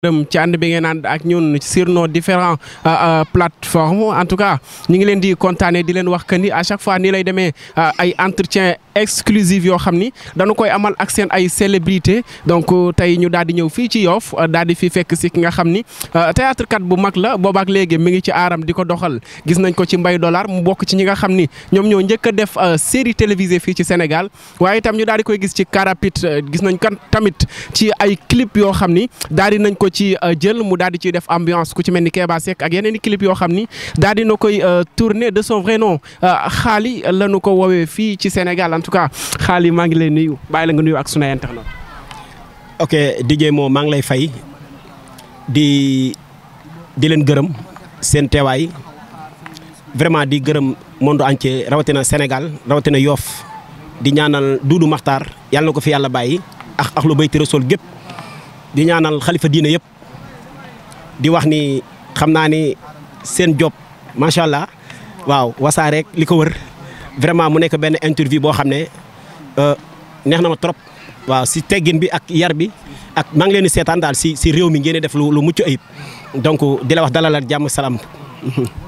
ci ànd bi ngeen ànd ak ñun sur nos différents plateformes en tout cas ñu ngi leen di kontaane di leen wax que ni à chaque fois nii lay demee ay entretien exclusif yoo xam ni dañu koy amal ak seen ay célébrité donc tey ñu daal di ñëw fii ci Yoff daal di fi fekk si ki nga xam ni théâtre kat bu mag la boobaak léegi mi ngi ci aaram di ko doxal gis nañ ko ci Mbaye Dollar mu bokk ci ñi nga xam ni ñoom ñoo njëkk a def série télévisée fii ci Sénégal waaye itam ñu daal di koy gis ci Carapit gis nañ kan tamit ci ay clip yoo xam ni daal di nañ ko ci jël mu daal di ciy def ambiance ku ci mel ni Kéba Seck ak yeneen i clip yoo xam ni daal di na koy tourner de son vrai nom Xaali la ñu ko woowee fii ci Sénégal en tout cas Xaali maa ngi lay nuyu bàyyi la nga nuyu ak sunu internet. ok DJ Mo maa ngi lay fay di leen gërëm seen teewaay vraiment di gërëm monde entier rawatina Sénégal rawatina Yoff di ñaanal Doudou Makhtar yàlla na ko fi yàlla bàyyi ak Ahlu Bayti Rasul gépp di ñaanal xalifa diine yëpp di wax ni xam naa ni seen job macha allah waaw Wassare rek li ko wër vraiment mu nekk benn interview boo xam ne neex na ma trop waaw si teggin bi ak yar bi ak maa ngi leen di seetaan daal si réew mi ngeen def lu mucc ayib donc di la wax dalal ak jàmm salaam.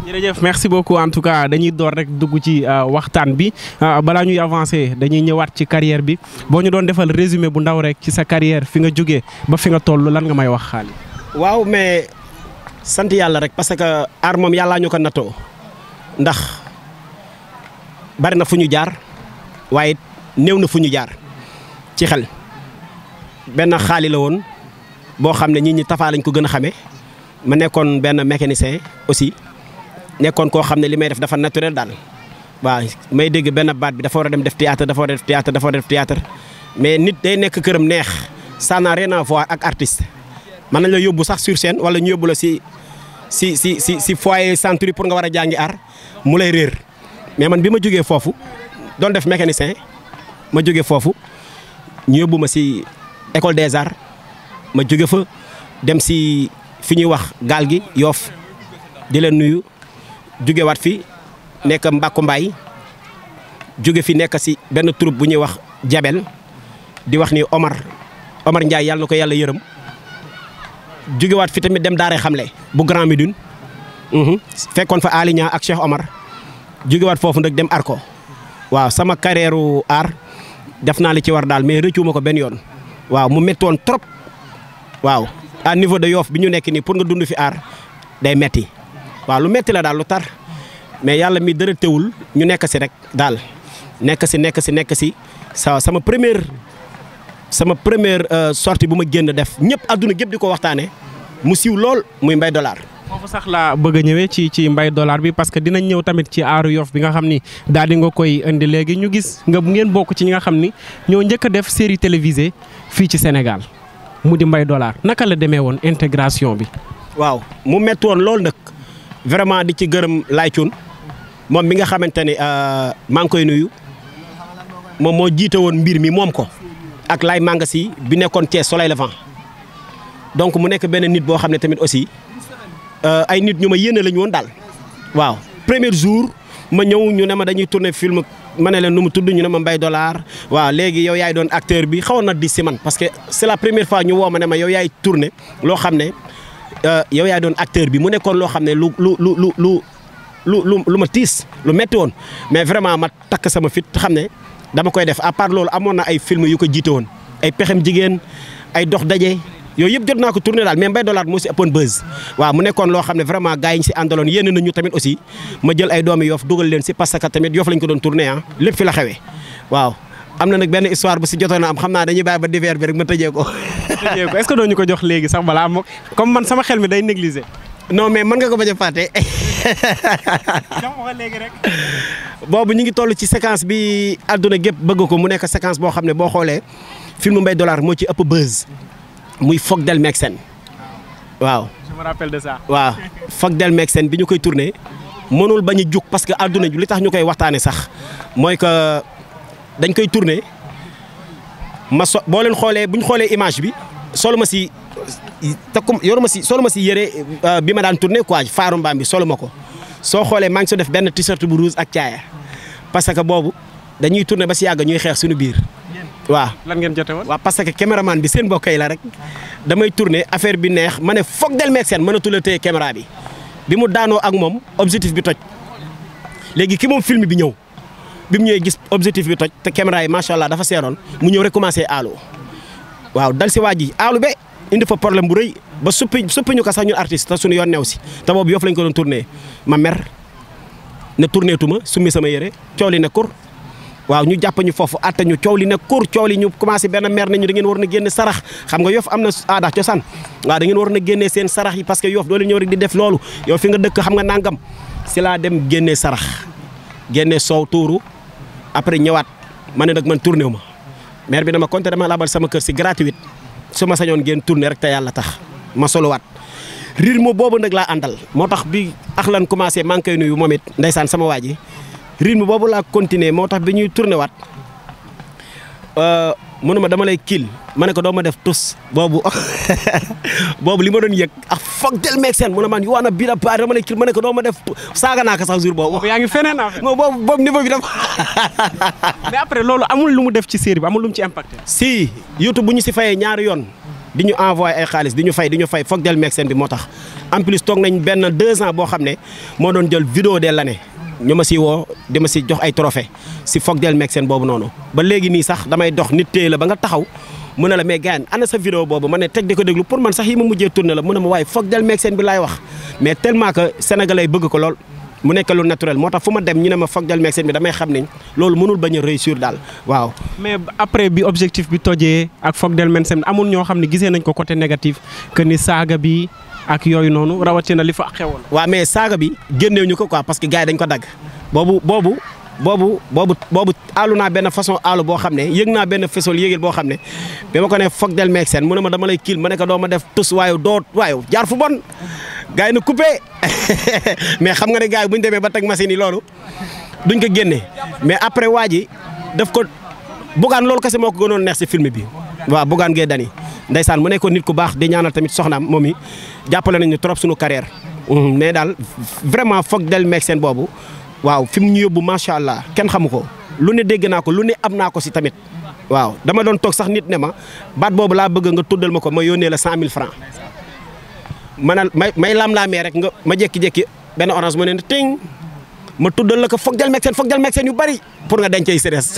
jërëjëf merci beaucoup en tout cas dañuy door rek dugg ci waxtaan bi balaa ñuy avancer dañuy ñëwaat ci carrière bi boo ñu doon defal résumé bu ndaw rek ci sa carrière fi nga jógee ba fi nga toll lan nga may wax Xaali. waaw mais sant yàlla rek parce que aar moom yàllaa ñu ko nattoo ndax bari na fu ñu jaar waaye néew na fu ñu jaar ci xel benn Xaali la woon boo xam ne nit ñi Tafa lañ ko gën a xamee. ma nekkoon benn mécanicien aussi nekkoon koo xam ne li may def dafa naturel daal waaw may dégg benn baat bi dafa war a dem def théâtre dafa war a def théâtre dafa war a def théâtre mais nit day nekk këram neex ça n'a rien à voir ak artiste mën nañ la yóbbu sax sur scène wala ñu yóbbu la si foyer centre pour nga war a jàngi art mu lay réer mais man bi ma jógee foofu doon def mécanicien ma jógee foofu ñu yóbbu ma si école des arts ma jóge fa dem si fi ñuy wax gaal gi Yoff di leen nuyu jógewaat fi nekk Mbacko Mbaye jóge fi nekk si benn troupe bu ñuy wax Jabel di wax ni Omar Ndiaye yàlla na ko yàlla yërëm jógewaat fi tamit dem Daara Xamle bu Grand Médine fekkoon fa Ali Niang ak Cheikh Omar jógewaat foofu nag dem Arko waaw sama carrière art def naa li ci war daal mais rëccu ma ko benn yoon waaw mu méttoon trop waaw. à niveau de Yoff bi ñu nekk nii pour nga dund fi aar day metti waaw lu metti la daal lu tar mais yàlla mi dara teewul ñu nekk si rek daal nekk si sama première sortie bu ma génn def ñëpp àdduna gépp di ko waxtaane mu siiw lool muy Mbaye Dollar. foofu sax laa bëgg a ñëwee ci Mbaye Dollar bi parce que dinañ ñëw tamit ci aaru Yoff bi nga xam ni daal di nga koy indi léegi ñu gis nga ngeen bokk ci ñi nga xam ni ñoo njëkk a def série télévisée fii ci Sénégal. mu di Mbaye Dollar naka la demee woon intégration bi. waaw mu métti woon loolu nag vraiment di ci gërëm Laye Thioune moom mi nga xamante ni maa ngi koy nuyu moom moo jiite woon mbir mi moom ko ak Laye Mangasi bi nekkoon Thiès Soleil Levant donc mu nekk benn nit boo xam ne tamit aussi ay nit ñu ma yéene lañu woon daal. waaw premier jour ma ñëw ñu ne ma dañuy tourner film. ma ne leen nu mu tudd ñu ne ma Mbaye Dollar waaw léegi yow yaay doon acteur bi xawoon na di si man parce que c'est la première fois ñu woo ma ne ma yow yaay tourné loo xam ne yow yaay doon acteur bi mu nekkoon loo xam ne lu ma tiis lu metti woon mais vraiment ma takk sama fit xam ne dama koy def à part loolu amoon na ay film yu ko jiite woon ay pexem jigéen ay dox daje yooyu yëpp jot naa ko tourné daal mais Mbaye Dollar moo si ëppoon buzz waaw mu nekkoon loo xam ne vraiment gars yi ñu si àndaloon yéene nañu tamit aussi ma jël ay doomi Yoff dugal leen si parce que tamit Yoff lañ ko doon tourné lépp fi la xewee waaw am na nag benn histoire bu si jotoon a am xam naa dañuy bàyyi ba divers bi rek ma tëjee ko. est-ce que doo ñu ko jox léegi sax balaa moom comme man sama xel mi day négligé. non mais mën nga ko bañ a fàtte. jox ma léegi rek. boobu ñu ngi toll ci séquence bi àdduna gépp bëgg ko mu nekk séquence boo xam ne boo xoolee film Mbaye Dollar moo ci ëpp buzz. muy Fog del Meksen waaw. je me rappelle de ça. waaw Fog del Meksen bi ñu koy tourné mënul bañ a jug parce que àdduna ji li tax ñu koy waxtaanee sax mooy que dañ koy tourné boo leen xoolee bu ñu xoolee image bi solo ma si takkum solo ma si yére bi ma daan tourné quoi faaru mbaam bi solo ma ko soo xoolee maa ngi so def benn t-shirt bu rouge ak caaya parce que boobu dañuy tourné ba si yàgg ñuy xeex suñu biir waaw lan ngeen jote woon. waaw parce que caméraman bi seen mbokk yi la rek damay tourner affaire bi neex ma ne foog del meeg seen mënatul a téye caméra bi mu daanoo ak moom objectif bi toj léegi ki moom film bi ñëw bi mu ñëwee gis objectif bi toj te caméra yi macha allah dafa seeroon mu ñëw rek commencé aalu waaw dal si waa ji aalu be indi fa problème bu rëy ba suppi ñu ko sax ñun artiste te suñu yoon new si te boobu Yoff lañ ko doon tourné ma mer ne tourné tuma summi sama yére coow li ne kur waaw ñu jàpp ñu foofu atte ñu coow li ne kur coow li ñu commencé benn mer nañu da ngeen war na génne sarax xam nga Yoff am na aada cosaan waaw da ngeen war na génnee seen sarax yi parce que Yoff doo leen ñëw rek di def loolu yow fi nga dëkk xam nga nangam si laa dem génnee sarax génnee soow tuuru après ñëwaat ma ne nag man tourné wu ma maire bi dama compté dama labal sama kër si gratuite su ma sañoon ngeen tourné rek te yàlla tax ma solowaat rythme boobu nag laa àndal moo tax bi ax lan commencé maa ngi koy nuyu moom it ndeysaan sama waa ji rythme boobu laa continuer moo tax bi ñuy tourné waat mënu ma dama lay kiil ma ne ko doo ma def tus boobu boobu li ma doon yëg ak foog del meeg seen mu ne man yowaana bii la pare dama lay kiil ma ne ko doo ma def saaga naa ko sax jour boobu. yaa ngi feneen affaire. non boobu niveau bi dafa. mais après loolu amul lu mu def ci série bi amul lu mu ci impacté. si YouTube bu ñu si fayee ñaari yoon di ñu envoyé ay xaalis di ñu fay foog del meeg seen bi moo tax en plus toog nañ benn 2 ans boo xam ne moo doon jël vidéo de l'année ñu ma si woo di ma si jox ay trophée si foog del meeg seen boobu noonu ba léegi nii sax damay dox nit téye la ba nga taxaw mu ne la mais gars ana sa vidéo boobu ma ne teg di ko déglu pour man sax yi ma mujjee tourné la mu ne ma waaye foog del meeg seen bi laay wax mais tellement que sénégalais bëgg ko lool mu nekk lu naturel moo tax fu ma dem ñu ne ma foog del meeg seen bi damay xam ne loolu mënul bañ a réussir daal waaw. mais après bi objectif bi tojee ak foog del meeg seen amul ñoo xam ne gisee nañ ko côté négatif que ni saaga bi ak yooyu noonu rawatina li fa xewoon. waaw mais saaga bi génneew ñu ko quoi parce que gars yi dañ ko dagg boobu aalu naa benn façon aalu boo xam ne yëg naa benn façon yëgil boo xam ne bi ma ko ne foog del meeg seen mu ne ma dama lay kiil ma ne ko doo ma def tus waaye jaar fu bon gars yi na coupé mais xam nga ne gars yi bu ñu demee ba teg machine yi loolu duñ ko génne mais après waa ji daf ko Bougane loolu kese moo ko gënoon neex si film bi waaw Bougane Gueye Dany ndeysaan mu nekkoon nit ku baax di ñaanal tamit soxnaam moom i jàppale nañu trop suñu carrière mais daal vraiment foog del meeg seen boobu waaw fi mu ñu yóbbu macha allah kenn xamu ko lu ne dégg naa ko lu ne am naa ko si tamit waaw dama doon toog sax nit ne ma baat boobu laa bëgg nga tuddal ma ko ma yónnee la 100 000 francs may lam-laamee rek nga ma jékki-jékki benn orange ma ne ting ma tuddal la ko foog del meeg seen yu bari pour nga dencee si des.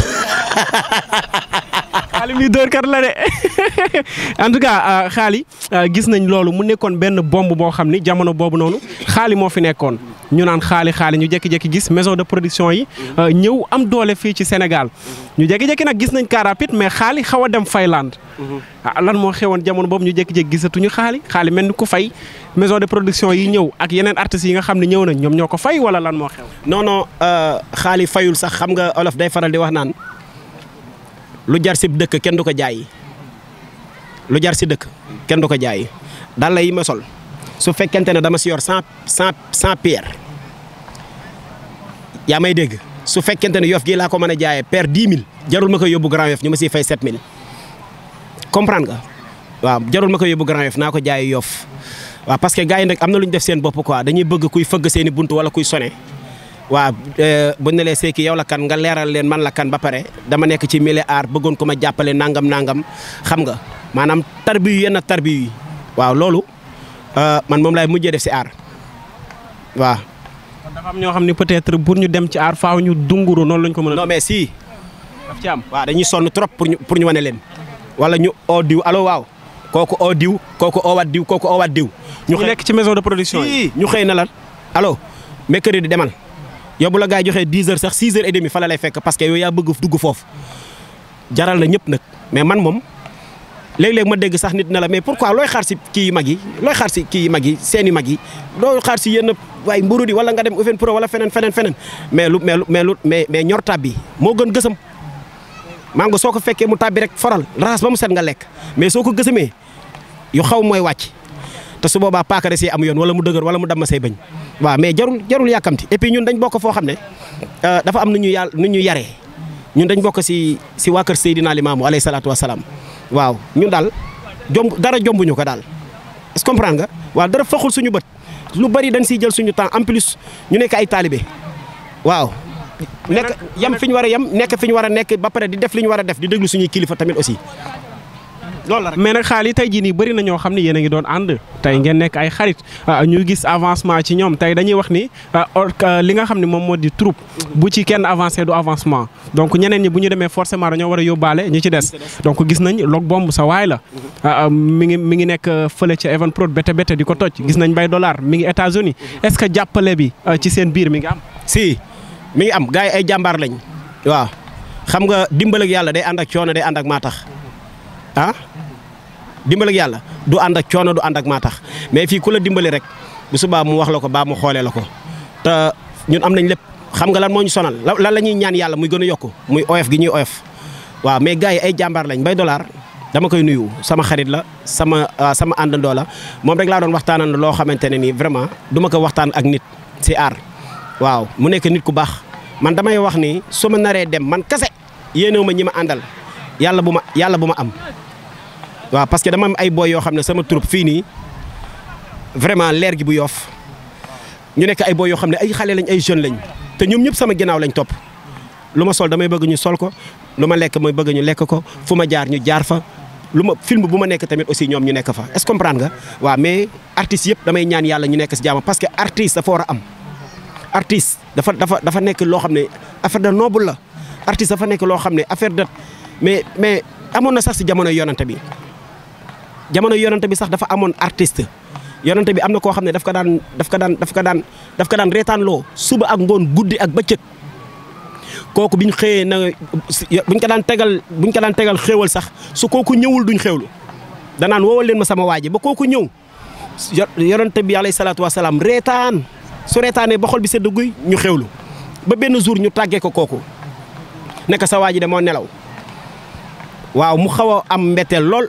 xaali mi dóor kat la de en tout cas xaali gis nañ loolu mu nekkoon benn bombe boo xam ni jamono boobu noonu xaali moo fi nekkoon ñu naan xaali ñu jékki-jékki gis maison de production yi ñëw am doole fii ci Sénégal ñu jékki-jékki nag gis nañ car rapide mais xaali xaw a dem Fayland lan moo xewoon jamono boobu ñu jékki-jékki gisatuñu xaali mel ni ku fay maison de production yi ñëw ak yeneen artistes yi nga xam ne ñëw nañ ñoom ñoo ko fay wala lan moo xew. non xaali fayul sax xam nga olof day faral di wax naan lu jar si dëkk kenn du ko jaay lu jar si dëkk kenn du ko jaay dàll yi ma sol su fekkente ne dama si yor 100 pierre yaa may dégg su fekkente ne Yoff gii laa ko mën a jaayee paire 10 000 jarul ma koy yóbbu Grand Yoff ñu ma siy fay 7 000 comprendre nga waaw jarul ma koy yóbbu Grand Yoff naa ko jaayee Yoff waaw parce que gars yi nag am na lu ñu def seen bopp quoi dañuy bëgg kuy fëgg seen i buntu wala kuy sone waaw bu ñu ne lee seeki yow la kan nga leeral leen man la kan ba pare dama nekk ci milieu art bëggoon ko ma jàppale nangam xam nga maanaam tarbiyu yenn tarbiyu yi waaw loolu man moom laay mujjee def si art waaw. kon dafa am ñoo xam ne peut-être pour ñu dem ci art faaw ñu dunguru noonu lañ ko mën a. non mais si. daf ci am waaw dañuy sonn trop pour ñu wane leen wala ñu oo diw allo waaw kooku oo diw kooku oowaat diw kooku oowaat diw. ñu nekk ci maison de production yi ñu xëy na la allo mercredi demal. yow bu la gars yi joxee 10 heures sax 6 heures et demi fa la lay fekk parce que yow yaa bëgg dugg foofu jaral na ñëpp nag mais man moom léeg-léeg ma dégg sax nit na la mais pourquoi looy xaar si kii yu mag yi looy xaar si kii yu mag yi seen i mag yi looy xaar si yenn waaye mburu di wala nga dem Oven Pro wala feneen mais ñor tab bi moo gën gësam mango soo ko fekkee mu tabbi rek foral raas ba mu set nga lekk mais soo ko gësamee yu xaw mooy wàcc te su boobaa paaka da siy am yoon wala mu dëgër wala mu damm say bañ waaw mais jarul yàkkamti et puis ñun dañ bokk foo xam ne dafa am nu ñu yaree ñun dañ bokk si waa kër Seydina Limaamu alayhi salaatu wa salaam waaw ñun daal dara jombuñu ko daal est-ce que comprendre nga waaw dara faxul suñu bët lu bari dañ siy jël suñu temps en plus ñu nekk ay taalibe waaw nekk yam fi ñu war a yam nekk fi ñu war a nekk ba pare di def li ñu war a def di déglu suñuy kilifa tamit aussi loolu la rek. mais nag xaalis tey jii nii bëri na ñoo xam ne yéen a ngi doon ànd tey ngeen nekk ay xarit ñu gis avancement ci ñoom tey dañuy wax ni li nga xam ne moom moo di troupe bu ci kenn avancé du avancement donc ñeneen ñi bu ñu demee forcément dañoo war a yóbbaale ñi ci des donc gis nañ Log Bomb sa waay la mi ngi nekk fële ca Even Prod bete di ko toj gis nañ Bay Dollar mi ngi États-Unis est-ce que jàppale bi ci seen biir mi ngi am. si mi ngi am gars yi ay jàmbaar lañ waaw xam nga dimbal ak yàlla day ànd ak coono day ànd ak maa tax dimbal ak yàlla du ànd ak coono du ànd ak maa tax mais fii ku la dimbali rek bu subaa mu wax la ko baa mu xoolee la ko te ñun am nañ lépp xam nga lan moo ñu sonal lan la ñuy ñaan yàlla muy gën a yokku muy oyof gi ñuy oyof waaw mais gars yi ay jàmbaar lañ Bay Dollar dama koy nuyu sama xarit la sama àndandoo la moom rek laa doon waxtaanal loo xamante ne nii vraiment du ma ko waxtaan ak nit si aar waaw mu nekk nit ku baax man damay wax ni su ma naree dem man kase yéenewu ma ñi ma àndal yàlla bu ma am. waaw parce que dama am ay boy yoo xam ne sama troupe fii nii vraiment leer gi bu Yoff ñu nekk ay boy yoo xam ne ay xale lañ ay jeunes lañ te ñoom ñëpp sama ginnaaw lañ topp lu ma sol damay bëgg ñu sol ko lu ma lekk mooy bëgg ñu lekk ko fu ma jaar ñu jaar fa lu ma film bu ma nekk tamit aussi ñoom ñu nekk fa est-ce que comprendre nga waaw mais artistes yëpp damay ñaan yàlla ñu nekk si jàmm parce que artiste dafa war a am artiste dafa nekk loo xam ne affaire de noble la artiste dafa nekk loo xam ne affaire de mais amoon na sax si jamono yonante bi sax dafa amoon artiste yonante bi am na koo xam ne daf ko daan reetaanloo suba ak ngoon guddi ak bëccëg kooku biñ xëyee na buñ ko daan tegal xéewal sax su kooku ñëwul duñ xéewlu danaan woowal leen ma sama waaji ba kooku ñëw yonante bi alayhi salaatu wasalaam reetaan su reetaanee ba xol bi sedd guy ñu xéewlu ba benn jour ñu tàggee ko kooku nekk sa waaji de moo nelaw waaw mu xaw a am mbetteel lool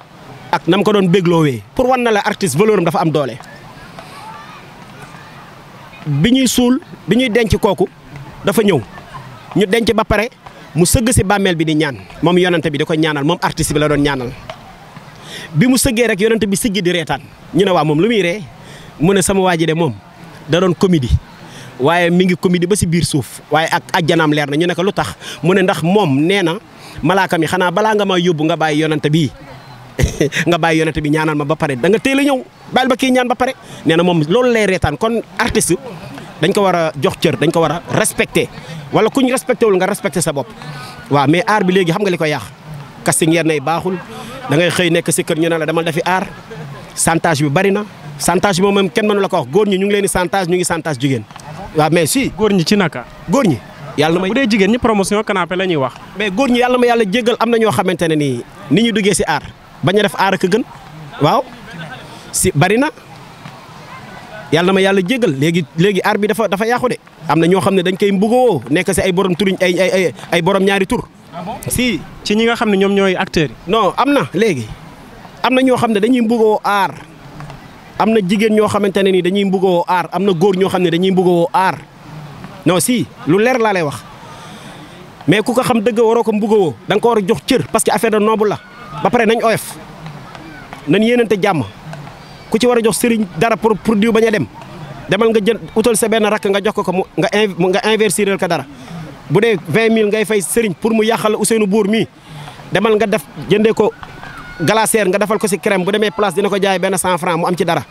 ak nam ko doon bégloowee pour wan na la artiste valeur am dafa am doole bi ñuy denc kooku dafa ñëw ñu denc ba pare mu sëgg si bàmmeel bi di ñaan moom yonante bi da ko ñaanal moom artiste bi la doon ñaanal bi mu sëggee rek yonante bi siggi di reetaan ñu ne waa moom lu muy ree mu ne sama waa ji de moom da doon comédie waaye mi ngi comédie ba si biir suuf waaye ak ajjanaam leer na ñu ne ko lu tax mu ne ndax moom nee na malaaka mi xanaa balaa nga ma yóbbu nga bàyyi yonante bi nga bàyyi yonante bi ñaanal ma ba pare da nga teel a ñëw bàyyil ba kii ñaan ba pare nee na moom loolu lay reetaan kon artiste dañ ko war a jox cër dañ ko war a respecté wala kuñ respecté wul nga respecté sa bopp waaw mais aar bi léegi xam nga li ko yàq casting yenn nay baaxul da ngay xëy nekk si kër ñu ne la demal defi aar chantage bi bari na chantage bi moom kenn mënu la ko wax góor ñi ñu ngi leen di chantage ñu ngi chantage jigéen waaw mais si góor ñi ci naka góor ñi yàlla bu dee jigéen ñi promotion canapé la ñuy wax mais góor ñi yàlla ma yàlla jéggal am na ñoo xamante ne nii ni ñu duggee si aar bañ a def aar ak gën waaw si bari na yàlla ma yàlla jéggal léegi aar bi dafa yàqu de am na ñoo xam ne dañ koy mbugoo nekk si ay borom turiñ ay borom ñaari tur si ci ñi nga xam ne ñoom ñooy acteurs yi non am na léegi am na ñoo xam ne dañuy mbugoo aar am na jigéen ñoo xamante ne ni dañuy mbugoo aar am na góor ñoo xam ne dañuy mbugoo aar non si lu leer laa lay wax mais ku ko xam dëgg waroo ko mbugoo da nga ko war a jox cër parce que affaire de noble la ba pare nañ oyof nañ yéenante jàmm ku ci war a jox sëriñ dara pour diw bañ a dem demal nga jël utal sa benn rakk nga jox ko nga investir ko dara bu dee 20 000 ngay fay sëriñ pour mu yàqal Ousseynou Bour mii demal nga def jëndee ko glacière nga defal ko si crème bu demee place dina ko jaay benn 100 francs mu am ci dara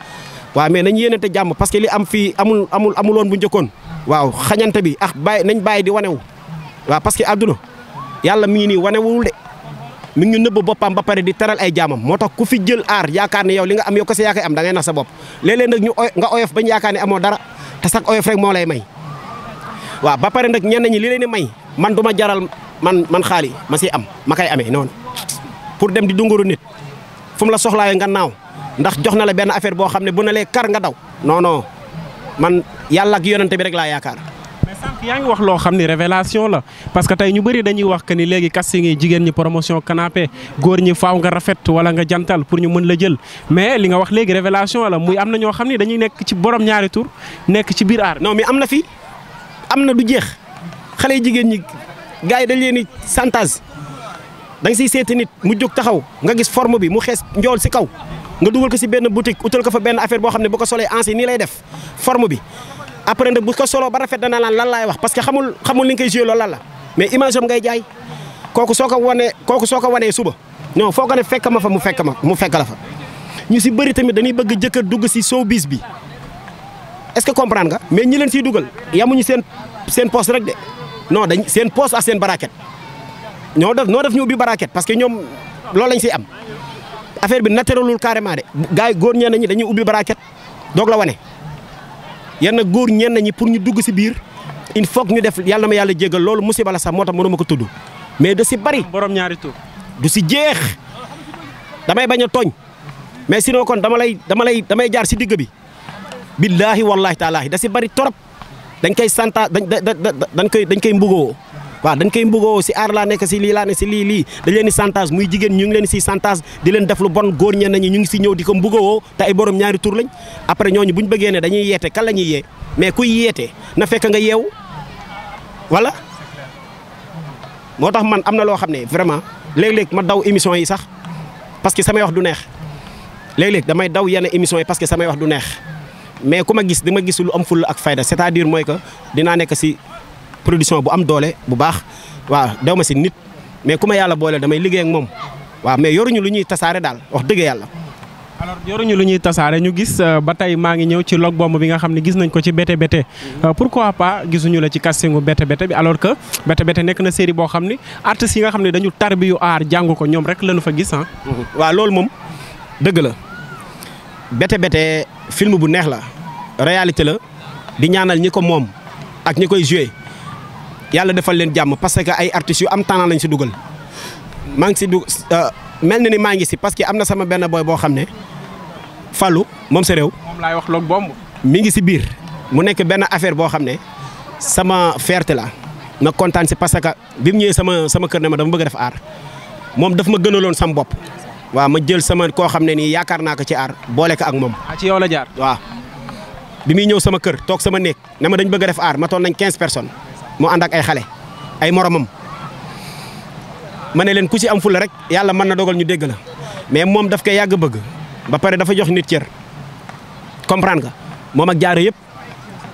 waaw mais nañ yéenante jàmm parce que li am fii amuloon bu njëkkoon waaw xañante bi nañ bàyyi di wanewu waaw parce que àdduna yàlla mi ngi nii wanewul de mi ngi nëbb boppam ba pare di teral ay jaamam moo tax ku fi jël aar yaakaar ne yow li nga am yow ko sa yaakaar am da ngay nax sa bopp léeg-léeg nag nga oyof bañ yaakaar ne amoo dara te sax oyof rek moo lay may waaw ba pare nag ñenn ñi li leen di may man du ma jaral man xaali ma siy am ma koy amee noonu pour dem di dunguru nit fu mu la soxlaayee nga naaw ndax jox na la benn affaire boo xam ne bu na lee kar nga daw non man yàlla ak yonante bi rek laa yaakaar. mais sànq yaa ngi wax loo xam ni révélation la parce que tey ñu bëri dañuy wax que ni léegi casting yi jigéen ñi promotion canapé góor ñi faaw nga rafet wala nga jantal pour ñu mën la jël mais li nga wax léegi révélation la muy am na ñoo xam ni dañuy nekk ci borom ñaari tur nekk ci biir aar. non mais am na fi am na du jeex xale yi jigéen ñi gars yi dañ leen di chantage da nga siy seeti nit mu jóg taxaw nga gis forme bi mu xees njool si kaw nga dugal ko si benn boutique utal ko fa benn affaire boo xam ne bu ko solee ansi nii lay def forme bi après nag bu ko solo ba rafet dana lan laay wax parce que xamul li nga koy joué loolu lan la mais image am ngay jaay kooku soo ko wanee suba non foo ko ne fekk ma fa mu fekk la fa ñu si bëri tamit dañuy bëgg jëkkër dugg si showbiz bi est-ce que comprendre nga mais ñi leen siy dugal yamuñu seen poste rek de non dañ seen poste ak seen baraket noo def ñu ubbi baraket parce que ñoom loolu lañ siy am affaire bi naturelul carrément de gars yi góor ñenn ñi dañuy ubbi baraket doog la wane yenn góor ñenn ñi pour ñu dugg si biir il faut que ñu def yàlla na ma yàlla jéggal loolu musiba la sax moo tax mënuma ko tudd mais da si bari borom ñaari tur du si jeex damay bañ a tooñ mais sinon kon damay jaar si digg bi billaahi wallaahi taalaahi da si bari torop dañ koy santa dañ koy mbugoo waaw dañ koy mbugoo si aar laa nekk si lii laa ne si lii dañ leen di santage muy jigéen ñu ngi leen si santage di leen def lu bon góor ñenn ñi ñu ngi si ñëw di ko mbugoo te ay borom ñaari tur lañ après ñooñu bu ñu bëggee ne dañuy yeete kan la ñuy yee mais kuy yeete na fekk nga yeewu wala moo tax man am na loo xam ne vraiment léeg-léeg ma daw émission yi sax parce que samay wax du neex léeg-léeg damay daw yenn émission yi parce que samay wax du neex mais ku ma gis dama gis lu am fulla ak fayda c'est-à-dire mooy que dinaa nekk si production bu am doole bu baax waaw dew ma si nit mais ku ma yàlla boole damay liggéey ak moom waaw mais yoruñu lu ñuy tasaare daal wax dëgg yàlla. alors yoruñu lu ñuy tasaare ñu gis ba tey maa ngi ñëw ci log bomb bi nga xam ne gis nañ ko ci Bété Bété pourquoi pas gisuñu la ci castingu Bété Bété bi alors que Bété Bété nekk na série boo xam ni artistes yi nga xam ne dañu tarbiyu aar jàng ko ñoom rek lañu fa gis ah. waaw loolu moom dëgg la Bété Bété film bu neex la réalité la di ñaanal ñi ko moom ak ñi koy joué yàlla defal leen jàmm parce que ay artistes yu am talent lañ si dugal maa ngi si mel na ni maa ngi si parce que am na sama benn boy boo xam ne Fallou moom sa réew. moom laay wax log bomb. mi ngi si biir mu nekk benn affaire boo xam ne sama fierté la ma kontaan si parce que bi mu ñëwee sama kër ne ma dama bëgg a def aar moom daf ma gënaloon sama bopp waaw ma jël sama koo xam ne nii yaakaar naa ko ci aar boole ko ak moom. ci yow la jaar. waaw bi muy ñëw sama kër toog sama néeg ne ma dañ bëgg a def aar ma toon nañ 15 personnes mu ànd ak ay xale ay moromam ma ne leen ku ci am fula rek yàlla mën na dogal ñu dégg la mais moom daf koy yàgg bëgg ba pare dafa jox nit cër comprendre nga moom ak jaare yëpp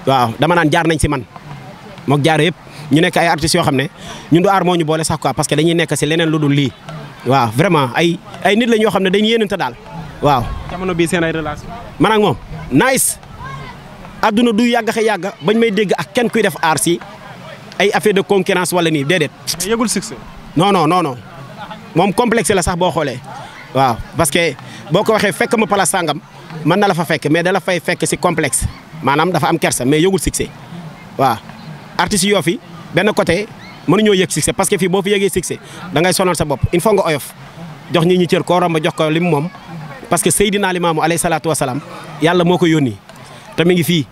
waaw dama naan jaar nañ ci man moom ak jaare yëpp ñu nekk ay artistes yoo xam ne ñun du aar moo ñu boole sax quoi parce que dañuy nekk ci leneen lu dul lii waaw vraiment ay nit la ñoo xam ne dañuy yéenante daal waaw. jamono bii seen ay relation. man ak moom nice adduna du yàgg xa yàgg bañ may dégg ak kenn kuy def aar si ay affaire de concurrence wala nii déedéet. mais yëgul succès. non moom complexe la sax boo xoolee waaw parce que boo ko waxee fekk ma place sangam mën na la fa fekk mais da la fay fekk si complexe maanaam dafa am kersa mais yëgul succès waaw artistes yoo fi benn côté mënuñoo yëg succès parce que fii boo fi yëgee succès da ngay sonal sa bopp il faut nga oyof jox ñi cër koo romb jox ko lim moom parce que Seydina Limaamu alayhi salaatu wa salaam yàlla moo ko yónni te mi ngi fii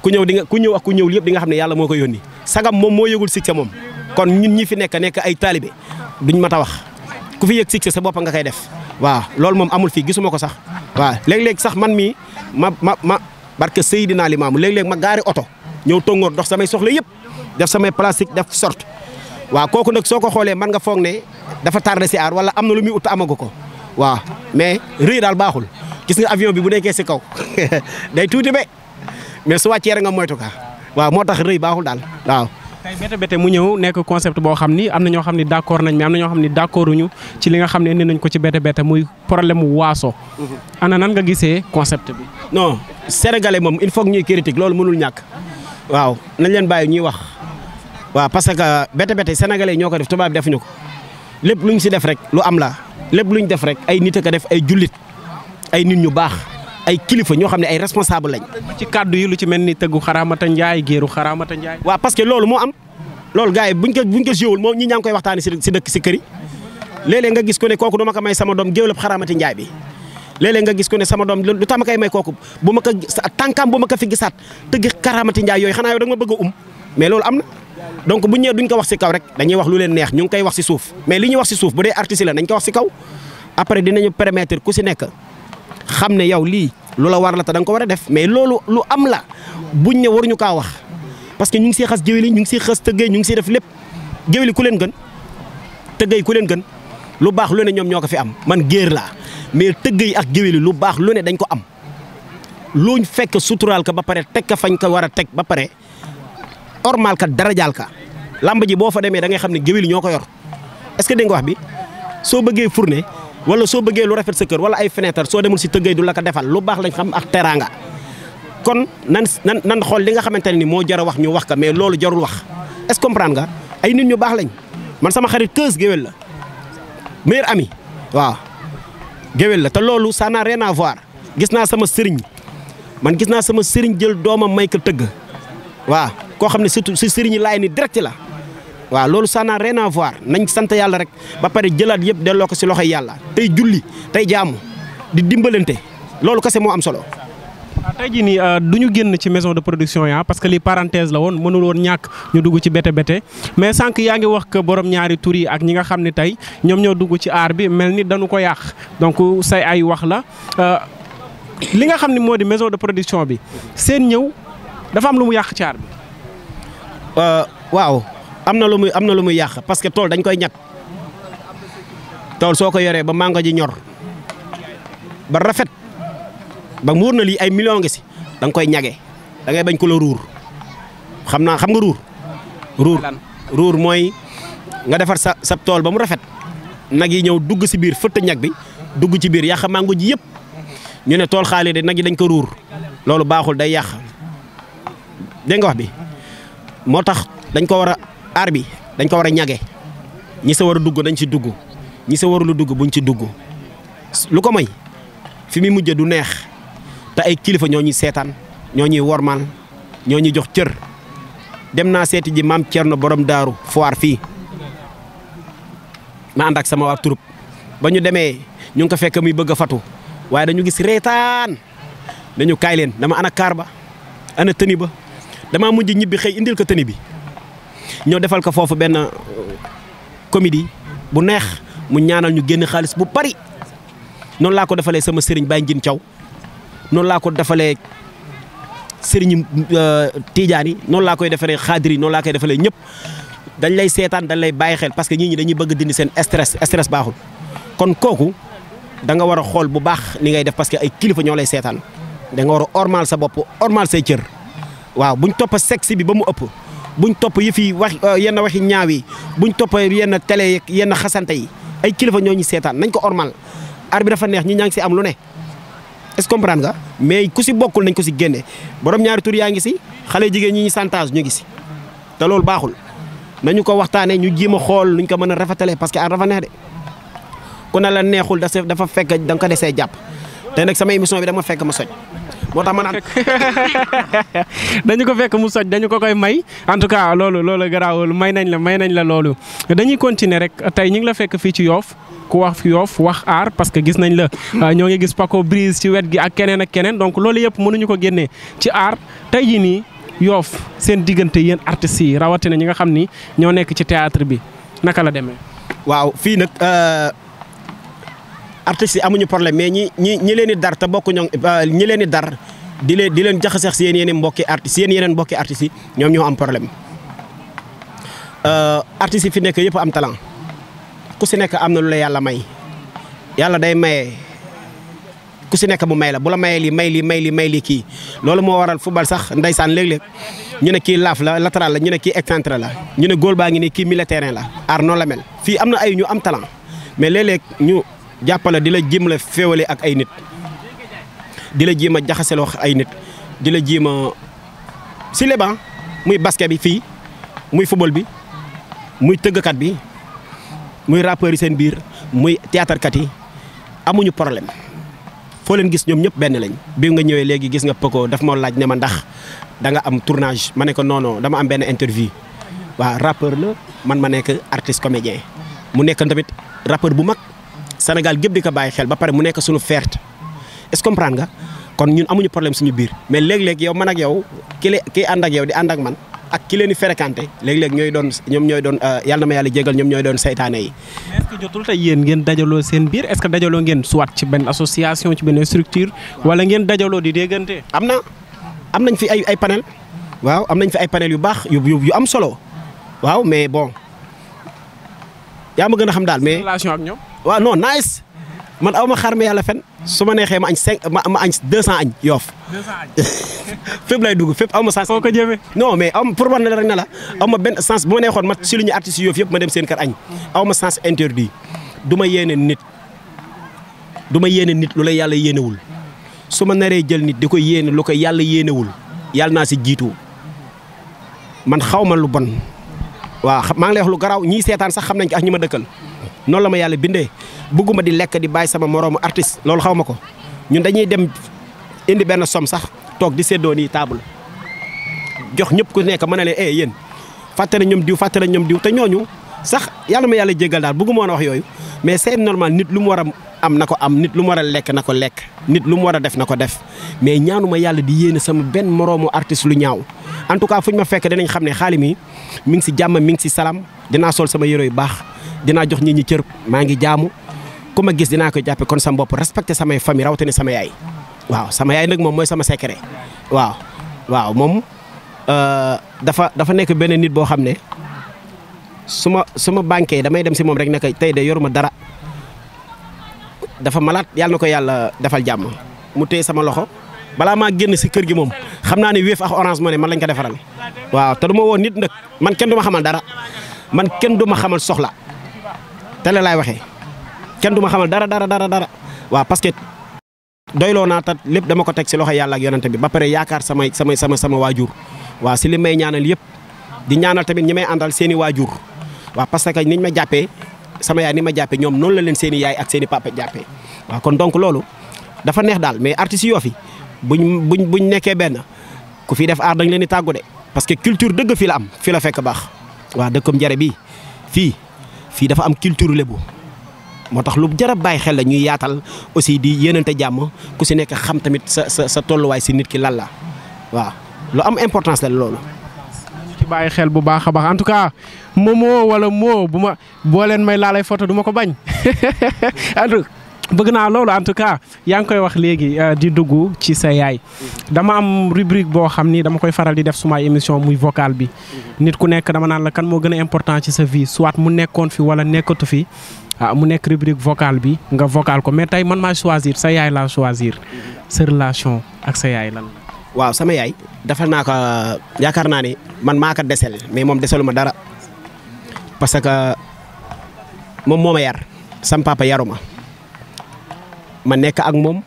ku ñëw ak ku ñëwul yëpp di nga xam ne yàlla moo ko yónni sagam moom moo yëgul succès moom kon ñun ñi fi nekk ay taalibe duñ mat a wax ku fi yëg succès sa bopp nga koy def waaw loolu moom amul fii gisuma ko sax waaw léeg-léeg sax man mii ma barke Seydina Limaamu léeg-léeg ma gaari oto ñëw tongoor dox samay soxla yëpp def samay plastique def sorte waaw kooku nag soo ko xoolee man nga foog ne dafa tardé si aar wala am na lu muy ut amagu ko waaw mais rëy daal baaxul gis nga avion bi bu nekkee si kaw day tuuti be mais su wàccee rek nga moytu ka waaw moo tax rëy baaxul daal waaw. tey Bété Bété mu ñëw nekk concept boo xam ni am na ñoo xam ni d'accord nañ mais am na ñoo xam ni d'accorduñu ci li nga xam ne indi nañ ko ci Bété Bété muy problème mu waaso. ana nan nga gisee concept bi. non sénégalais moom il faut que ñuy critique loolu mënul ñàkk waaw nañ leen bàyyi ñuy wax waaw parce que Bété Bété sénégalais ñoo ko def tubaab defuñu ko lépp lu ñu si def rek lu am la lépp lu ñu def rek ay nit a ko def ay jullit ay nit ñu baax. ay kilifa ñoo xam ne ay responsable lañ. ci kàddu yi lu ci mel ni tëggu Xaramata Njaay géeru Xaramata Njaay. waaw parce que loolu moo am loolu gars yi buñ ko joué wul moom ñi ñaa ngi koy waxtaanee si dëkk si kër yi léeg-léeg nga gis ko ne kooku du ma ko may sama doom géwél Xaramata Njaay bi léeg-léeg nga gis ko ne sama doom lu tax ma koy may kooku bu ma ko tànkaam bu ma ko fi gisaat tëgg Xaramata Njaay yooyu xanaa yow da nga ma bëgg a mais loolu am na donc bu ñëwee duñ ko wax si kaw rek dañuy wax lu leen neex ñu ngi koy wax si suuf mais li ñuy wax si suuf bu dee artiste la nañ ko wax si kaw après dinañu permettre ku si nekk xam ne yow lii lu la war la te da nga ko war a def mais loolu lu am la buñ ne waruñu kaa wax parce que ñu ngi siy xas géwél yi ñu ngi siy xas tëggee ñu ngi siy def lépp géwél yi ku leen gën tëggee ku leen gën lu baax lu ne ñoom ñoo ko fi am man géer laa mais tëggee ak géwél yi lu baax lu ne dañ ko am luñ fekk suturaal ka ba pare teg ka fañ ko war a teg ba pare ormal ka darajaal ka lamb ji boo fa demee da ngay xam ne géwél ñoo ko yor est-ce que dégg nga wax bi soo bëggee fourné wala soo bëggee lu rafet sa kër wala ay fenêtre soo demul si tëggay du la ko defal lu baax lañ xam ak teraanga kon nan xool li nga xamante ne ni moo jar a wax ñu wax ka mais loolu jarul wax est-ce que comprendre nga ay nit ñu baax lañ man sama xarit Keuz géwél la meilleur ami waaw géwél la te loolu ça n'a rien à voir gis naa sama sëriñ man gis naa sama sëriñ jël doomam may ko tëgg waaw koo xam ne surtout si sëriñ laay ni direct la waaw loolu ça n'a rien à voir nañ sant yàlla rek ba pare jëlaat yëpp delloo ko si loxoy yàlla tey julli tey jaamu di dimbalante loolu kese moo am solo. tey jii nii du ñu génn ci maison de production ya parce que li parenthèse la woon mënul woon ñàkk ñu dugg ci bete bete mais sànq yaa ngi wax que borom ñaari tur yi ak ñi nga xam ne tey ñoom ñoo dugg ci aar bi mel ni dañu ko yàq donc say ay wax la li nga xam ne moo di maison de production bi seen ñëw dafa am lu mu yàq ci aar bi. waaw am na lu muy yàq parce que tool dañ koy ñag tool soo ko yoree ba mango ji ñor ba rafet. ba mu wóor na lii ay millions ngi si da nga koy ñage da ngay bañ ko la ruur xam nga ruur mooy nga defar sa tool ba mu rafet nag yi ñëw dugg si biir fëtt ñag bi dugg ci biir yàq mango ji yëpp ñu ne tool xaalis de nag yi dañ ko ruur loolu baaxul day yàq dégg nga wax bi moo tax dañ ko war a aar bi dañ ko war a ñage ñi sa war a dugg dañ ci dugg ñi sa warul dugg buñ ci dugg lu ko may fi muy mujj du neex. te ay kilifa ñoo ñuy seetaan ñoo ñuy wormaal ñoo ñuy jox cër dem naa seeti ji maam Thierno borom daaru foire fii ma ànd ak sama waa troupe ba ñu demee ñu ngi ko fekk muy bëgg a fatu waaye dañu gis reetaan dañu kaay leen dama ana kaar ba ana tëni ba damaa mujj ñibbi xëy indil ko tëni bi ñoo defal ko foofu benn comédie bu neex mu ñaanal ñu génn xaalis bu bari noonu laa ko defalee sama sëriñ Baye Ngin Thiaw noonu laa ko defalee sëriñ Tidiane yi noonu laa koy defalee xaadir yi noonu laa koy defalee ñëpp dañ lay seetaan dañ lay bàyyi xel parce que ñii ñi dañuy bëgg dindi seen stress baaxul kon kooku da nga war a xool bu baax li ngay def parce que ay kilifa ñoo lay seetaan da nga war a ormal sa bopp ormal say cër waaw buñ topp sexe bi ba mu ëpp buñ topp yëf yi wax yenn waxi ñaaw yi buñ topp yenn télé yeeg yenn xasante yi ay kilifa ñoo ñu seetaan nañ ko ormal ar bi dafa neex ñi ñaa ngi si am lu ne est-ce que comprendre nga mais ku si bokkul nañ ko si génne borom ñaari tur yaa ngi si xale jigéen ñi ñu santage ñu ngi si te loolu baaxul nañu ko waxtaanee ñu jéem a xool nuñ ko mën a rafetalee parce que ar dafa neex de ku ne la neexul dafa fekk da nga ko desee jàpp te nag sama émission bi dama fekk ma soj moo tax ma naan dañu ko fekk mu soj dañu ko koy may en tout cas loolu garaawul may nañ la loolu dañuy continuer rek tey ñu ngi la fekk fii ci Yoff ku wax fi Yoff wax aar parce que gis nañ la ñoo ngi gis Paco Brise ci wet gi ak keneen ak keneen donc loolu yëpp mënuñu ko génnee ci aar tey jii nii Yoff seen diggante yéen artistes yi rawatina ñi nga xam ni ñoo nekk ci théâtre bi naka la demee. waaw fii nag artistes yi amuñu problème mais ñi leen di dar te bokk ñoom ñi leen di dar di leen jaxaseex si yeneen mbokki artistes yeneen mbokki artistes yi ñoom ñoo am problème artistes yi fi nekk yëpp am talent ku si nekk am na lu la yàlla may yàlla day maye ku si nekk mu may la bu la mayee lii may lii kii loolu moo waral football sax ndeysaan léeg-léeg ñu ne kii laaf la latéral la ñu ne kii excentré la ñu ne góol baa ngi nii kii milieu terrain la aar noonu la mel fii am na ay ñu am talent mais léeg-léeg ñu jàppale di la jéem la féewale ak ay nit di la jéem a jaxaseloo ay nit di la jéem a si le banc muy basket bi fii muy football bi muy tëggkat bi muy rappeurs yi seen biir muy théâtre kat yi amuñu problème foo leen gis ñoom ñëpp benn lañ bi nga ñëwee léegi gis nga Paco daf ma laaj ne ma ndax da nga am tournage ma ne ko non dama am benn interview waaw rappeur la man ma nekk artiste comédien mu nekk tamit rappeur bu mag Sénégal gépp di ko bàyyi xel ba pare mu nekk suñu fierté est-ce que comprendre nga kon ñun amuñu problème suñu biir mais léeg-léeg yow man ak yow ki ànd ak yow di ànd ak man ak ki leen di fréquenté léeg-léeg ñoom ñooy doon yàlla na ma yàlla jégal ñoom ñooy doon saytaane yi. mais est-ce que jotul tey yéen ngeen dajaloo seen biir est-ce que dajaloo ngeen soit ci benn association ci benn structure wala ngeen dajaloo di déggante. am nañ fi ay panel waaw am nañ fi ay panel yu baax yu am solo waaw mais bon yaa ma gën a xam daal mais. relation ak ñoom. waaw non nice man aw ma xaar ma yàlla fen su ma neexee ma añ 200 añ Yoff. 200 añ. fépp lay dugg fépp aw ma sens. foo ko jëmee. non mais pour war na la rek ne la aw ma benn sens bu ma neexoon ma si lu ñu artistes Yoff yëpp ma dem seen kër añ. aw ma sens interdit du ma yéene nit lu la yàlla yéenewul su ma naree jël nit di ko yéene lu ko yàlla yéenewul yàlla naa si jiitu man xaw ma lu bon. waaw maa ngi lay wax lu garaaw ñii seetaan sax xam nañ ko ak ñi ma dëkkal noonu la ma yàlla bindee bëgguma di lekk di bàyyi sama moroomu artiste loolu xaw ma ko ñun dañuy dem indi benn somme sax toog di séddoo nii table jox ñëpp ku nekk mën na leen yéen fàtte na ñoom diw te ñooñu sax yàlla ma yàlla jéggal daal bëgguma woon a wax yooyu mais c'est normal nit lu mu war a am na ko am nit lu mu war a lekk na ko lekk nit lu mu war a def na ko def mais ñaanuma yàlla di yéene sama benn moroomu artiste lu ñaaw en tout cas fu ñu ma fekk dinañ xam ne Xaalim mi ngi si jàmm mi ngi si salaam dinaa sol sama yére yu baax dinaa jox nit ñi cër maa ngi jaamu ku ma gis dinaa ko jàppe kon sama bopp respecté samay famille rawatina sama yaay waaw sama yaay nag moom mooy sama secret waaw moom dafa nekk benn nit boo xam ne su ma banquee damay dem si moom rek ne tey de yoruma dara dafa malaat yàlla na ko yàlla defal jàmm mu téye sama loxo balaa maa génn si kër gi moom xam naa ne Wave ak Orange Money man lañ ko defaral waaw te du ma woo nit nag man kenn du ma xamal dara man kenn du ma xamal soxla tele laay waxee kenn du ma xamal dara waaw parce que doyloo naa ta lépp dama ko teg si loxo yàlla ak yonante bi ba pare yaakaar sama waajur waaw si li may ñaanal yëpp di ñaanal tamit ñi may àndal seen i waajur waaw parce que niñ ma jàppee sama yaay ni ma jàppee ñoom noonu la leen seen i yaay ak seen i papa jàppee waaw kon donc loolu dafa neex daal mais artistes Yoff yi buñ nekkee benn ku fi def aar dañ leen di tàggu de parce que culture dëgg fii la am fii la fekk baax waaw dëkkam njare bi fii dafa am culture lébu moo tax lu jar a bàyyi xel la ñuy yaatal aussi di yéenante jàmm ku si nekk xam tamit sa tolluwaay si nit ki lan la waaw lu am importance la loolu. ci bàyyi xel bu baax a baax en tout cas Momo wala Mo boo leen may laalay photo du ma ko bañ bëgg naa loolu en tout cas yaa ngi koy wax léegi di dugg ci sa yaay dama am rubrique boo xam ni dama koy faral di def suma émission muy vocal bi nit ku nekk dama naan la kan moo gën a important ci sa vie soit mu nekkoon fi wala nekkatu fi mu nekk rubrique vocal bi nga vocal ko mais tey man maa choisir sa yaay laa choisir sa relation ak sa yaay lan la. waaw sama yaay defal naa ko yaakaar naa ne man maa ko desel mais moom deselu ma dara parce que moom moo ma yar sam papa yaruma ma nekk ak moom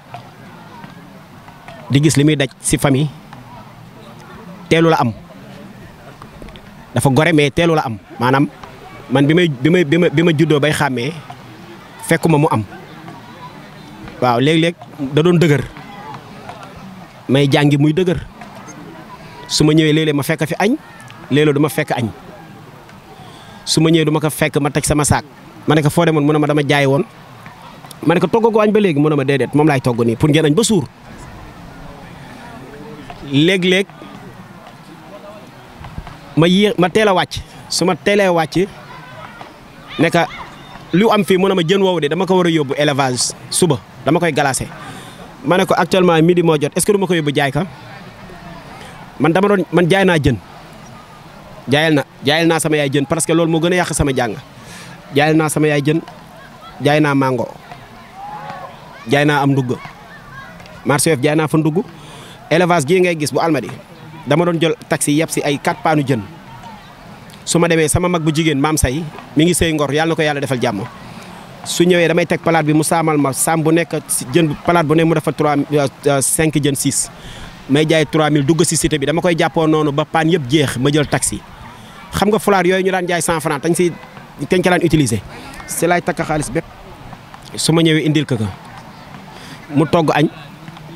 di gis li muy daj si famille teelu la am dafa gore mais teelu la am maanaam man bi ma juddoo bay xàmmee fekkuma mu am waaw léeg-léeg da doon dëgër may jàngi muy dëgër su ma ñëwee léeg-léeg ma fekk fi añ léeg-léeg du ma fekk añ su ma ñëwee du ma ko fekk ma teg sama saak ma ne ko foo demoon mu ne ma dama jaay woon ma ne ko toggagoo añ ba léegi mu ne ma déedéet moom laay togg nii pour ngeen añ ba suur léeg-léeg ma teel a wàcc su ma teelee wàcc ne ka lu am fii mu ne ma jën woowu de dama ko war a yóbbu élevage suba dama koy glacé ma ne ko actuellement midi moo jot est-ce que du ma ko yóbbu jaay ka man jaay naa jën jaayal naa sama yaay jën parce que loolu moo gën a yàq sama jàng jaayal naa sama yaay jën jaay naa mango jaay naa am ndugg marché Yoff jaay naa fa ndugg élevage gii ngay gis bu almadi dama doon jël taxi yeb si ay 4 paanu jën su ma demee sama mag bu jigéen maam say mi ngi sëy ngor yàlla na ko yàlla defal jàmm su ñëwee damay teg palaat bi mu saamal ma saam bu nekk jën palaat bu ne mu defal 5 jën 6 may jaay 3000 dugg si cité bi dama koy jàppoo noonu ba paan yëpp jeex ma jël taxi xam nga fulaar yooyu ñu daan jaay 100 francs tañ ko daan utiliser si laay takk xaalis bépp su ma ñëwee indil ko mu togg añ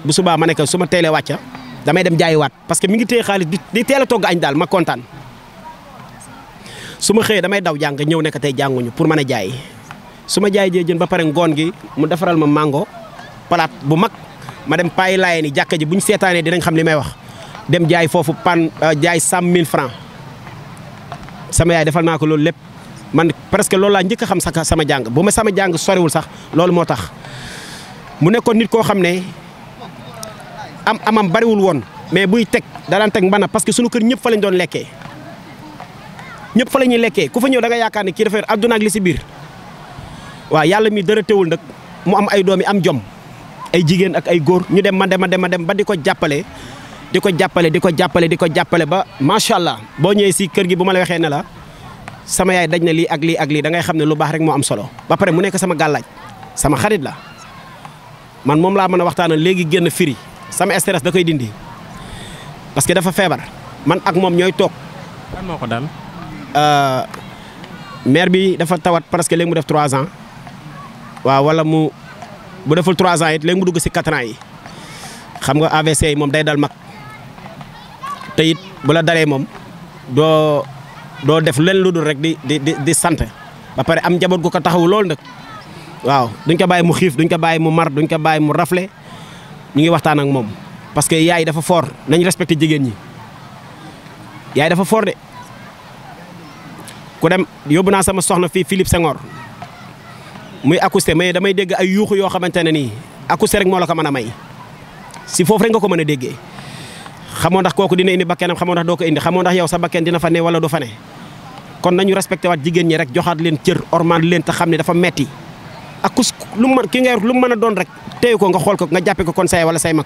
bu subaa ma ne ko su ma teelee wàcca damay dem jaayiwaat parce que mi ngi téye xaalis di teel a togg añ daal ma kontaan su ma xëyee damay daw jàng ñëw ne ko tey jànguñu pour mën a jaay su ma jaay jee jën ba pare ngoon gi mu defaral ma mango palaat bu mag ma dem payi laayee ni jàkka ji bu ñu seetaanee dinañ xam li may wax dem jaay foofu pan jaay 100 000 francs sama yaay defal naa ko loolu lépp man presque loolu laa njëkk a xam sax sama jàng bu ma sama jàng soriwul sax loolu moo tax mu nekkoon nit koo xam ne amam bariwul woon mais buy teg daan teg mbana parce que sunu kër ñëpp fa lañ doon lekkee ñëpp fa la ñuy lekkee ku fa ñëw da nga yaakaar ne kii dafa yor àdduna ak li si biir waaw yàlla mi dara teewul nag mu am ay doom yi am jom ay jigéen ak ay góor ñu dem ma dem ba di ko jàppale ba macha allah boo ñëwee si kër gi bu ma la waxee ne la sama yaay daj na lii ak lii ak lii da ngay xam ne lu baax rek moo am solo ba pare mu nekk sama gàllaaj sama xarit la man moom laa mën a waxtaanal léegi génn firi sama stress da koy dindi parce que dafa feebar man ak moom ñooy toog. lan moo ko dal. mère bi dafa tawat presque léegi mu def 3 ans waaw wala bu deful 3 ans it léegi mu dugg si 4 ans yi xam nga AVC yi moom day dal mag te it bu la dalee moom doo def leen lu dul rek di sant ba pare am njaboot gu ko taxawu loolu nag waaw duñ ko bàyyi mu xiif duñ ko bàyyi mu mar duñ ko bàyyi mu rafle ñu ngi waxtaan ak moom parce que yaay dafa fort nañ respecté jigéen ñi yaay dafa fort de ku dem yóbbu naa sama soxna fii Philippe Senghor muy accouché mais damay dégg ay yuuxu yoo xamante ne nii accouché rek moo la ko mën a may si foofu rek nga ko mën a déggee xamoo ndax kooku dina indi bakkenam xamoo ndax doo ko indi xamoo ndax yow sa bakken dina fa ne wala du fa ne kon nañu respecté waat jigéen ñi rek joxaat leen cër ormaan leen te xam ne dafa metti accouché lu mu ki nga yor lu mu mën a doon rek téye ko nga xool ko nga jàppe ko kon say wala say mag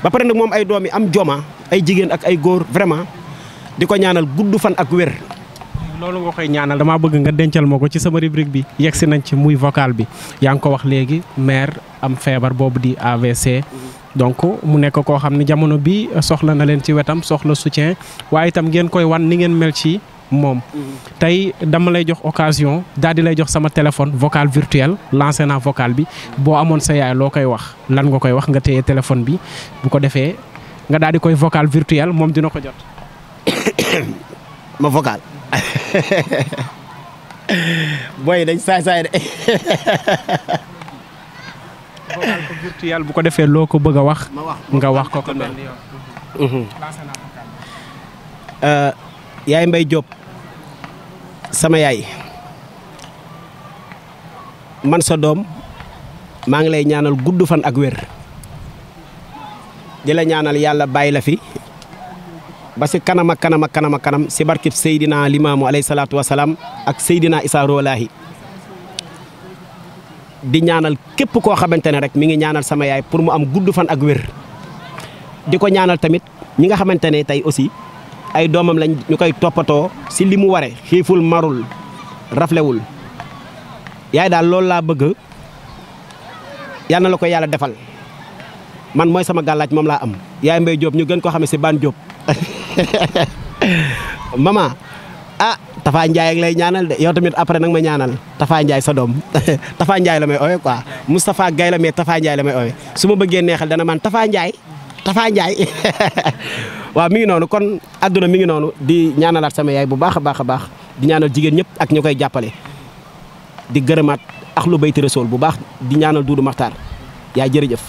ba pare nag moom ay doom yi am joma ay jigéen ak ay góor vraiment di ko ñaanal gudd fan ak wér. loolu nga koy ñaanal damaa bëgg nga dencal ma ko ci sama rubrique bi yegg si nañ ci muy vocal bi yaa ngi ko wax léegi mère am feebar boobu di AVC donc mu nekk koo xam ne jamono bi soxla na leen ci wetam soxla soutien waaye itam ngeen koy wan ni ngeen mel ci moom. tey dama lay jox occasion daal di lay jox sama téléphone vocal virtuel lancé naa vocal bi boo amoon sa yaay loo koy wax lan nga koy wax nga téye téléphone bi bu ko defee nga daal di koy vocal virtuel moom dina ko jot. ma vocal. booy dañ saay de. vocal ko virtuel bu ko defee loo ko bëgg a wax. nga wax ko ko benn yoon. yaay Mbaye Diop sama yaay man sa doom maa ngi lay ñaanal gudd fan ak wér di la ñaanal yàlla bàyyi la fi. ba si kanam ak kanam si barkib Seydina Limaamu alayhi salaatu wa salaam ak Seydina Isaa Roolaahi di ñaanal képp koo xamante ne rek mi ngi ñaanal sama yaay pour mu am gudd fan ak wér di ko ñaanal tamit ñi nga xamante ne tey aussi ay doomam lañ ñu koy toppatoo si li mu ware xiiful marul raflewul yaay daal loolu laa bëgg yal na la ko yàlla defal man mooy sama gàllaaj moom laa am yaay Mbaye Diop ñu gën koo xamee si Ban Diop. mama Tafa Ndiaye ak lay ñaanal de yow tamit après nag ma ñaanal Tafa Ndiaye sa doom Tafa Ndiaye la may oowe quoi Moustapha Gaye la mais Tafa Ndiaye la may oowe su ma bëggee neexal dana man Tafa Ndiaye waaw mi ngi noonu kon adduna mi ngi noonu di ñaanalaat sama yaay bu baax a baax di ñaanal jigéen ñëpp ak ñu koy jàppale di gërëmaat Ahlu Bayti Rasul bu baax di ñaanal Duudu Maxtaar yaay jërëjëf.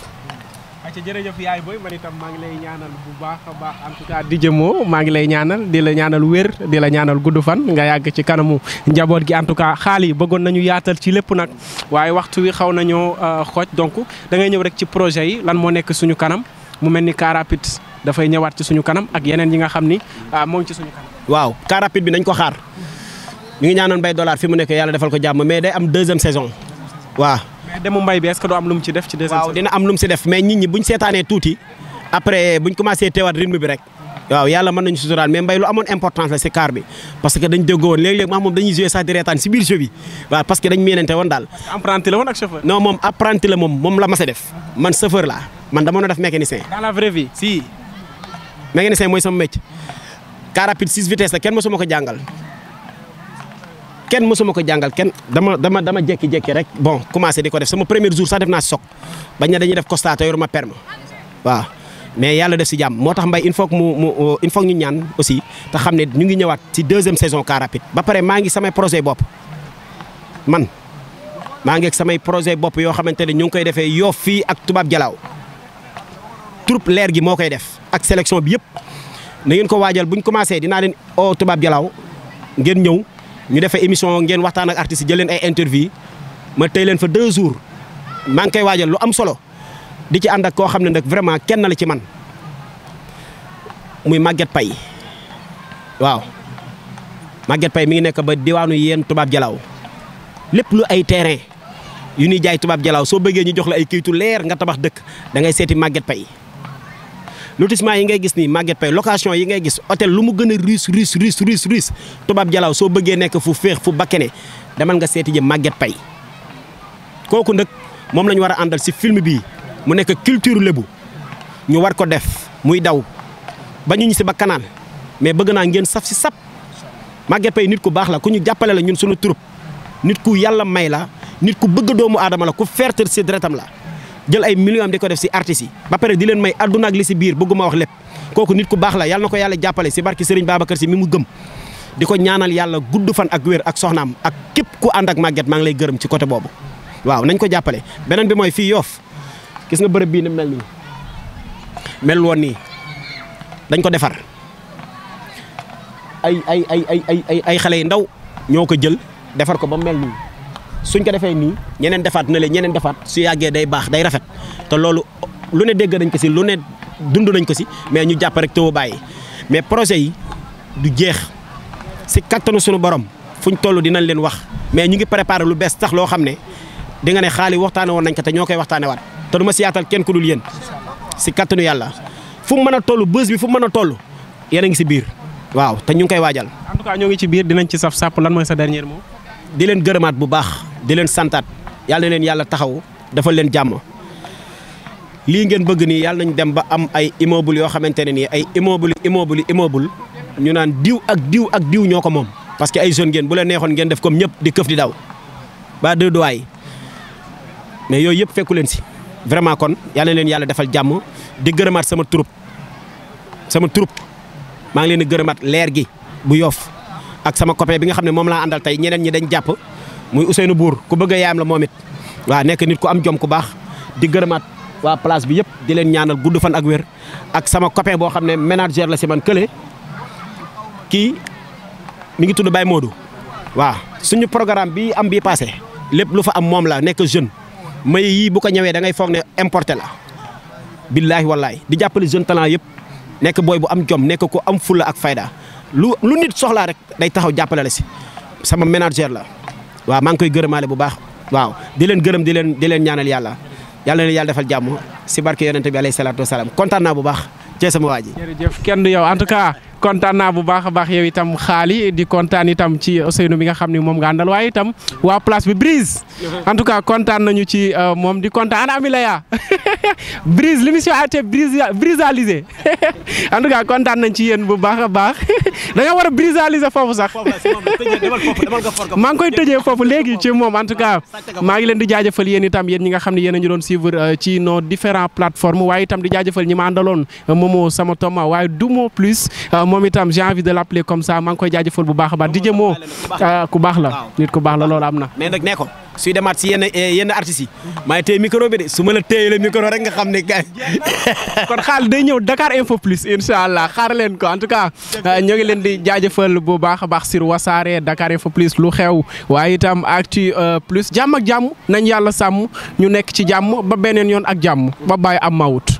jërëjëf yaay booy man itam maa ngi lay ñaanal bu baax a baax en tout cas di jëmoo maa ngi lay ñaanal di la ñaanal wér di la ñaanal gudd fan nga yàgg ci kanamu njaboot gi en tout cas xaal yi bëggoon nañu yaatal ci lépp nag waaye waxtu wi xaw nañoo xooj donc da ngay ñëw rek ci projet yi lan moo nekk suñu kanam mu mel ni car rapide dafay ñëwaat ci suñu kanam ak yeneen yi nga xam ni moo ngi ci suñu kanam. waaw car rapide bi nañ ko xaar ñu ngi ñaanoon Mbaye Dollar fi mu nekk yàlla defal ko jàmm mais day am 2e saison waaw. mais demu mbay bi est-ce que doo am lu mu ci def ci deuxième waaw dina am lu mu si def mais nit ñi buñ seetaanee tuuti après buñ commencé teewaat rythme bi rek waaw yàlla mën nañu suturaal mais mbay lu amoon importance la si car bi parce que dañ déggoo woon léeg-léeg maa moom dañuy jouer sax di reetaan si biir jeu bi waaw parce que dañ miinante woon daal. apprenti la woon ak chauffeur. non moom apprenti la moom la ma sa def man chauffeur la man dama doon def mécanicien. dans la vraie vie si. mécanicien mooy sama métier car rapide 6 vitesses la kenn mosuma ko jàngal. kenn mësuma ko jàngal kenn dama jékki-jékki rek bon commencé di ko def sama premier jour sax def naa si soog bañ na dañuy def constat te yoruma permis waaw mais yàlla def si jàmm moo tax mbay il faut que ñu ñaan aussi te xam ne ñu ngi ñëwaat ci 2e saison car rapide ba pare maa ngi samay projet bopp man maa ngi ak samay projet bopp yoo xamante ne ñu ngi koy defee Yoff fii ak Tubaab Jalaaw troupe leer gi moo koy def ak sélection bi yëpp na ngeen ko waajal buñ commencé dinaa leen o Tubaab Jalaaw ngeen ñëw ñu defee émission ngeen waxtaan ak artistes yi jël leen ay interview ma tey leen fa 2 jours maa ngi koy waajal lu am solo di ci ànd ak koo xam ne nag vraiment kenn la ci man muy Maguette Paye waaw Maguette Paye mi ngi nekk ba diwaanu yéen Tubaab Jalaaw lépp lu ay terrain yu ñuy jaay tubaab jalaaw soo bëggee ñu jox la ay kayitu leer nga tabax dëkk da ngay seeti Maguette Paye lotissement yi ngay gis nii Maguette Paye location yi ngay gis hôtel lu mu gën a riis tubaab jalaaw soo bëggee nekk fu féex fu bakkene demal nga seeti ji Maguette Paye kooku nag moom la ñu war a àndal si film bii mu nekk culture lébu ñu war ko def muy daw ba ñu si ba kanaan mais bëgg naa ngeen saf si sap Maguette Paye nit ku baax la ku ñu jàppale la ñun suñu troupe nit ku yàlla may la nit ku bëgg doomu aadama la ku ferter si deretam la jël ay millions am di ko def si artistes yi ba pare di leen may adduna ak li si biir bëgguma wax lépp kooku nit ku baax la yàlla na ko yàlla jàppale si barki Serigne Babacar si mi mu gëm di ko ñaanal yàlla gudd fan ak wér ak soxnaam ak képp ku ànd ak Maguette maa ngi lay gërëm ci côté boobu waaw nañ ko jàppale beneen bi mooy fii Yoff gis nga bërëb bii ni mel nii mel woon nii dañ ko defar ay xale yu ndaw ñoo ko jël defar ko ba mel nii suñ ko defee nii ñeneen defaat na leen ñeneen defaat su yàggee day baax day rafet te loolu lu ne dégg nañ ko si lu ne dund nañ ko si mais ñu jàpp rek te bàyyi mais projet yi du jeex si kattanu suñu borom fuñ toll dinañ leen wax mais ñu ngi préparé lu bees tax loo xam ne di nga ne xaalis waxtaane woon nañ ko te ñoo koy waxtaane waat te du ma si yaatal kenn ku dul yéen si kattanu yàlla fu mu mën a toll bës bi fu mu mën a toll yéen a ngi si biir waaw te ñu ngi koy waajal. en tout cas ñoo ngi ci biir dinañ ci saf sàpp lan mooy sa dernier mot. di leen gërëmaat bu baax di leen santaat yàlla na leen yàlla taxaw dafa leen jàmm lii ngeen bëgg nii yàlla nañ dem ba am ay immeuble yoo xamante ne nii ay immeuble ñu naan diw ak diw ñoo ko moom. parce que ay jeunes ngeen bu leen neexoon ngeen def comme ñëpp di këf di daw ba deux doigts yi mais yooyu yëpp fekku leen si vraiment kon yàlla na leen yàlla defal jàmm di gërëmaat sama troupe maa ngi leen di gërëmaat leer gi bu Yoff ak sama copain bi nga xam ne moom laa àndal tey ñeneen ñi dañ jàpp muy Ousseynou Bour ku bëgg a yaayam la moom it waaw nekk nit ku am jom ku baax di gërëmaat waa place bi yëpp di leen ñaanal gudd fan ak wér ak sama copain boo xam ne manager la si man kële kii mi ngi tudd Baye Modou waaw suñu programme bi am bii passé lépp lu fa am moom la nekk jeune may yii bu ko ñëwee da ngay foog ne importé la billaahi wallaahi di jàppale jeune talent yëpp nekk booy bu am jom nekk ku am fulla ak fayda lu nit soxlaa rek day taxaw jàppale la si sama manager la waaw maa ngi koy gërëmaale bu baax waaw di leen gërëm di leen ñaanal yàlla na yàlla defal jàmm si barke yonente bi alayhi salaatu wasalaam kontaan naa bu baax cee sama waa ji. jërëjëf kenn du yow en tout cas kontaan naa bu baax a baax yow itam xaali di kontaan itam ci Ousseynou bi nga xam ne moom nga àndal waaye itam waa place bi Brise en tout cas kontaan nañu ci moom di kontaan ana Amilaya Brise l'émission a été brisalisée en tout cas kontaan nañ ci yéen bu baax a baax dañoo war a brisaliser foofu sax maa ngi koy tëjee foofu léegi ci moom en tout cas maa ngi leen di jaajëfal yéen itam yéen ñi nga xam ne yéen a ñu doon suivre ci nos différentes plateformes waaye itam di jaajëfal ñi ma àndaloon Momo sama Thomas waaye Dumo plus moom itam j'ai envie de l'appeler comme ça maa ngi koy jaajëfal bu baax a baax DJ Mo ku baax la nit ku baax la loolu am na. mais nag nee ko suy demaat si yenn artistes yi maay téye micro bi de su ma la téyelee micro rek nga xam ne gars kon xaal day ñëw Dakar Info Plus incha allah xaar leen ko en tout cas ñoo ngi leen di jaajëfal bu baax a baax sur Wassare Dakar Info Plus lu xew waaye itam Actu Plus jàmm ak jàmm nañ yàlla sàmm ñu nekk ci jàmm ba beneen yoon ak jàmm ba bàyyi am mawut